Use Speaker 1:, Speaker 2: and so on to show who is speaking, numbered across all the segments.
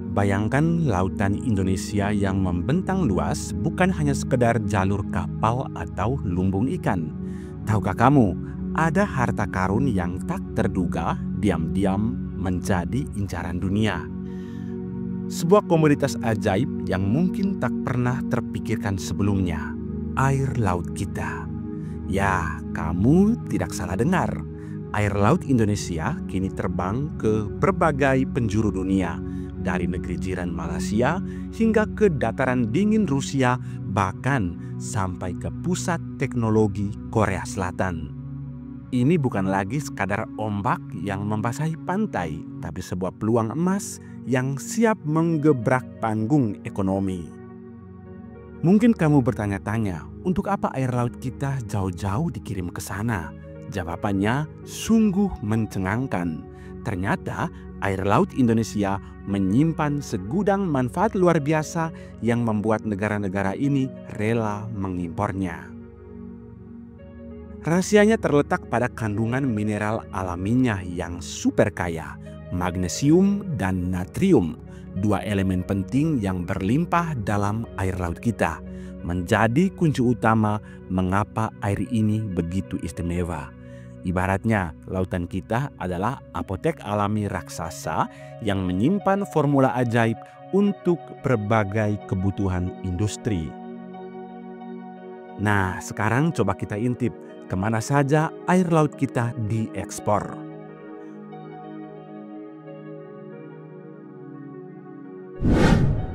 Speaker 1: Bayangkan lautan Indonesia yang membentang luas bukan hanya sekedar jalur kapal atau lumbung ikan. Tahukah kamu, ada harta karun yang tak terduga diam-diam menjadi incaran dunia. Sebuah komoditas ajaib yang mungkin tak pernah terpikirkan sebelumnya, air laut kita. Ya, kamu tidak salah dengar. Air laut Indonesia kini terbang ke berbagai penjuru dunia, dari negeri jiran Malaysia hingga ke dataran dingin Rusia, bahkan sampai ke pusat teknologi Korea Selatan. Ini bukan lagi sekadar ombak yang membasahi pantai, tapi sebuah peluang emas yang siap menggebrak panggung ekonomi. Mungkin kamu bertanya-tanya, untuk apa air laut kita jauh-jauh dikirim ke sana? Jawabannya sungguh mencengangkan. Ternyata air laut Indonesia menyimpan segudang manfaat luar biasa yang membuat negara-negara ini rela mengimpornya. Rahasianya terletak pada kandungan mineral alaminya yang super kaya, magnesium dan natrium, dua elemen penting yang berlimpah dalam air laut kita, menjadi kunci utama mengapa air ini begitu istimewa. Ibaratnya, lautan kita adalah apotek alami raksasa yang menyimpan formula ajaib untuk berbagai kebutuhan industri. Nah, sekarang coba kita intip kemana saja air laut kita diekspor.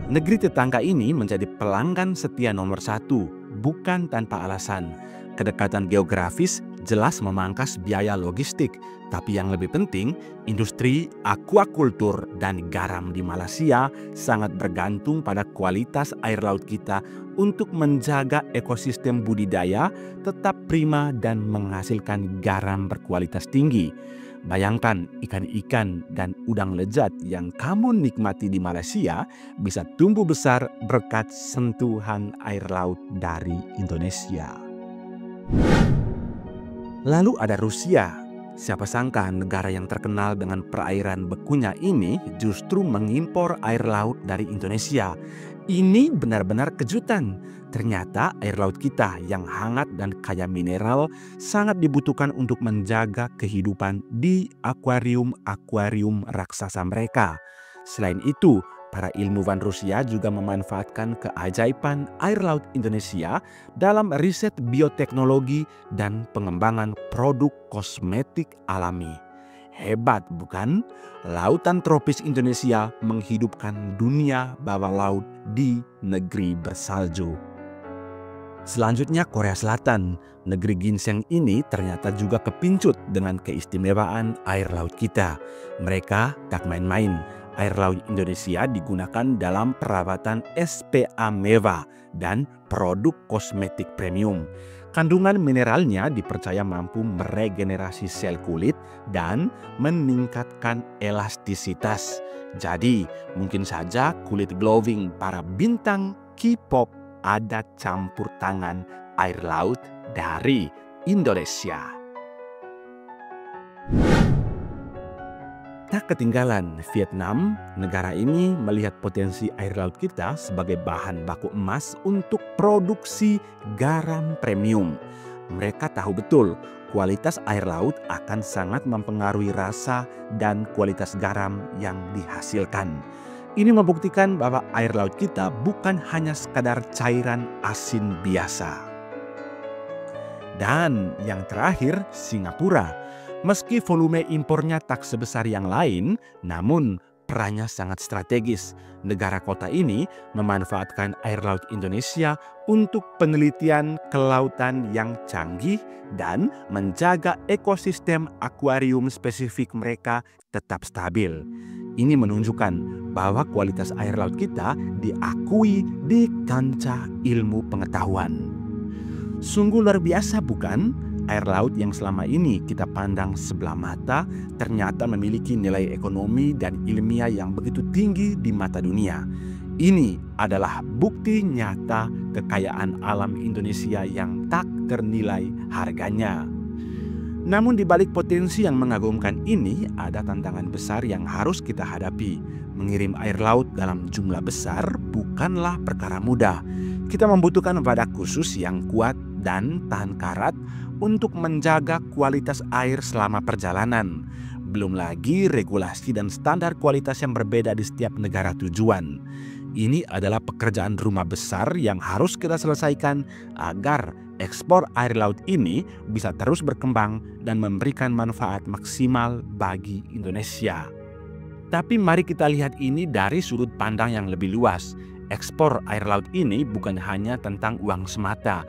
Speaker 1: Negeri tetangga ini menjadi pelanggan setia nomor 1, bukan tanpa alasan. Kedekatan geografis jelas memangkas biaya logistik, tapi yang lebih penting, industri aquacultur dan garam di Malaysia sangat bergantung pada kualitas air laut kita untuk menjaga ekosistem budidaya tetap prima dan menghasilkan garam berkualitas tinggi. Bayangkan ikan-ikan dan udang lezat yang kamu nikmati di Malaysia bisa tumbuh besar berkat sentuhan air laut dari Indonesia. Lalu ada Rusia. Siapa sangka negara yang terkenal dengan perairan bekunya ini justru mengimpor air laut dari Indonesia. Ini benar-benar kejutan. Ternyata air laut kita yang hangat dan kaya mineral sangat dibutuhkan untuk menjaga kehidupan di akuarium-akuarium raksasa mereka. Selain itu, para ilmuwan Rusia juga memanfaatkan keajaiban air laut Indonesia dalam riset bioteknologi dan pengembangan produk kosmetik alami. Hebat bukan? Lautan tropis Indonesia menghidupkan dunia bawah laut di negeri bersalju. Selanjutnya Korea Selatan. Negeri ginseng ini ternyata juga kepincut dengan keistimewaan air laut kita. Mereka tak main-main. Air laut Indonesia digunakan dalam perawatan SPA mewah dan produk kosmetik premium. Kandungan mineralnya dipercaya mampu meregenerasi sel kulit dan meningkatkan elastisitas. Jadi, mungkin saja kulit glowing para bintang K-pop ada campur tangan air laut dari Indonesia. Tak ketinggalan, Vietnam. Negara ini melihat potensi air laut kita sebagai bahan baku emas untuk produksi garam premium. Mereka tahu betul kualitas air laut akan sangat mempengaruhi rasa dan kualitas garam yang dihasilkan. Ini membuktikan bahwa air laut kita bukan hanya sekadar cairan asin biasa. Dan yang terakhir, Singapura. Meski volume impornya tak sebesar yang lain, namun perannya sangat strategis. Negara kota ini memanfaatkan air laut Indonesia untuk penelitian kelautan yang canggih dan menjaga ekosistem akuarium spesifik mereka tetap stabil. Ini menunjukkan bahwa kualitas air laut kita diakui di kancah ilmu pengetahuan. Sungguh luar biasa bukan? Air laut yang selama ini kita pandang sebelah mata ternyata memiliki nilai ekonomi dan ilmiah yang begitu tinggi di mata dunia. Ini adalah bukti nyata kekayaan alam Indonesia yang tak ternilai harganya. Namun di balik potensi yang mengagumkan ini, ada tantangan besar yang harus kita hadapi. Mengirim air laut dalam jumlah besar bukanlah perkara mudah. Kita membutuhkan wadah khusus yang kuat dan tahan karat untuk menjaga kualitas air selama perjalanan. Belum lagi regulasi dan standar kualitas yang berbeda di setiap negara tujuan. Ini adalah pekerjaan rumah besar yang harus kita selesaikan agar ekspor air laut ini bisa terus berkembang dan memberikan manfaat maksimal bagi Indonesia. Tapi mari kita lihat ini dari sudut pandang yang lebih luas. Ekspor air laut ini bukan hanya tentang uang semata.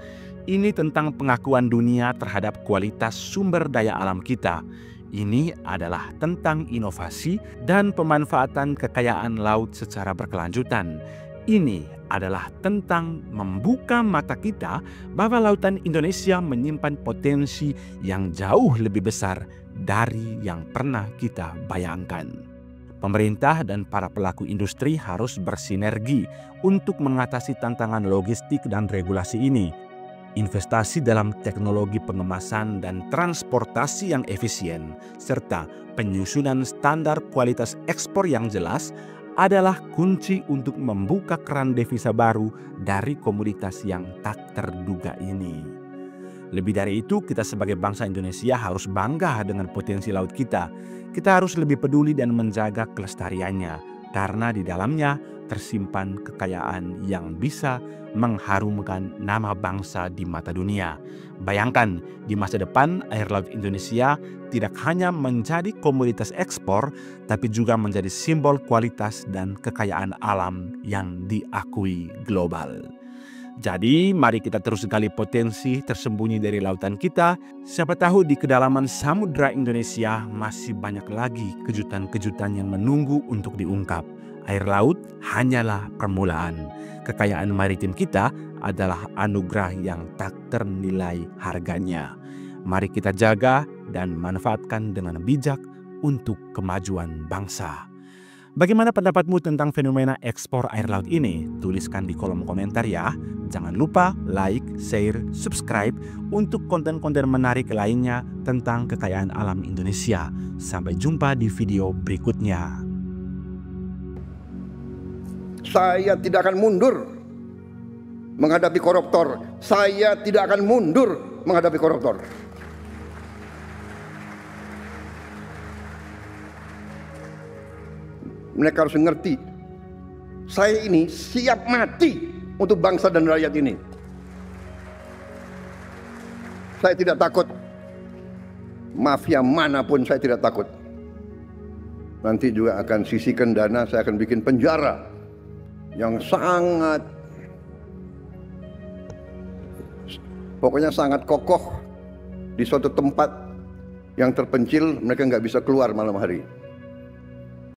Speaker 1: Ini tentang pengakuan dunia terhadap kualitas sumber daya alam kita. Ini adalah tentang inovasi dan pemanfaatan kekayaan laut secara berkelanjutan. Ini adalah tentang membuka mata kita bahwa lautan Indonesia menyimpan potensi yang jauh lebih besar dari yang pernah kita bayangkan. Pemerintah dan para pelaku industri harus bersinergi untuk mengatasi tantangan logistik dan regulasi ini. Investasi dalam teknologi pengemasan dan transportasi yang efisien, serta penyusunan standar kualitas ekspor yang jelas adalah kunci untuk membuka keran devisa baru dari komoditas yang tak terduga ini. Lebih dari itu, kita sebagai bangsa Indonesia harus bangga dengan potensi laut kita. Kita harus lebih peduli dan menjaga kelestariannya, karena di dalamnya tersimpan kekayaan yang bisa mengharumkan nama bangsa di mata dunia. Bayangkan, di masa depan air laut Indonesia tidak hanya menjadi komoditas ekspor, tapi juga menjadi simbol kualitas dan kekayaan alam yang diakui global. Jadi, mari kita terus gali potensi tersembunyi dari lautan kita. Siapa tahu di kedalaman samudra Indonesia masih banyak lagi kejutan-kejutan yang menunggu untuk diungkap. Air laut hanyalah permulaan. Kekayaan maritim kita adalah anugerah yang tak ternilai harganya. Mari kita jaga dan manfaatkan dengan bijak untuk kemajuan bangsa. Bagaimana pendapatmu tentang fenomena ekspor air laut ini? Tuliskan di kolom komentar ya. Jangan lupa like, share, subscribe untuk konten-konten menarik lainnya tentang kekayaan alam Indonesia. Sampai jumpa di video berikutnya.
Speaker 2: Saya tidak akan mundur menghadapi koruptor. Saya tidak akan mundur menghadapi koruptor. Mereka harus mengerti, saya ini siap mati untuk bangsa dan rakyat ini. Saya tidak takut. Mafia manapun saya tidak takut. Nanti juga akan sisihkan dana, saya akan bikin penjara yang sangat, pokoknya sangat kokoh di suatu tempat yang terpencil, mereka nggak bisa keluar malam hari.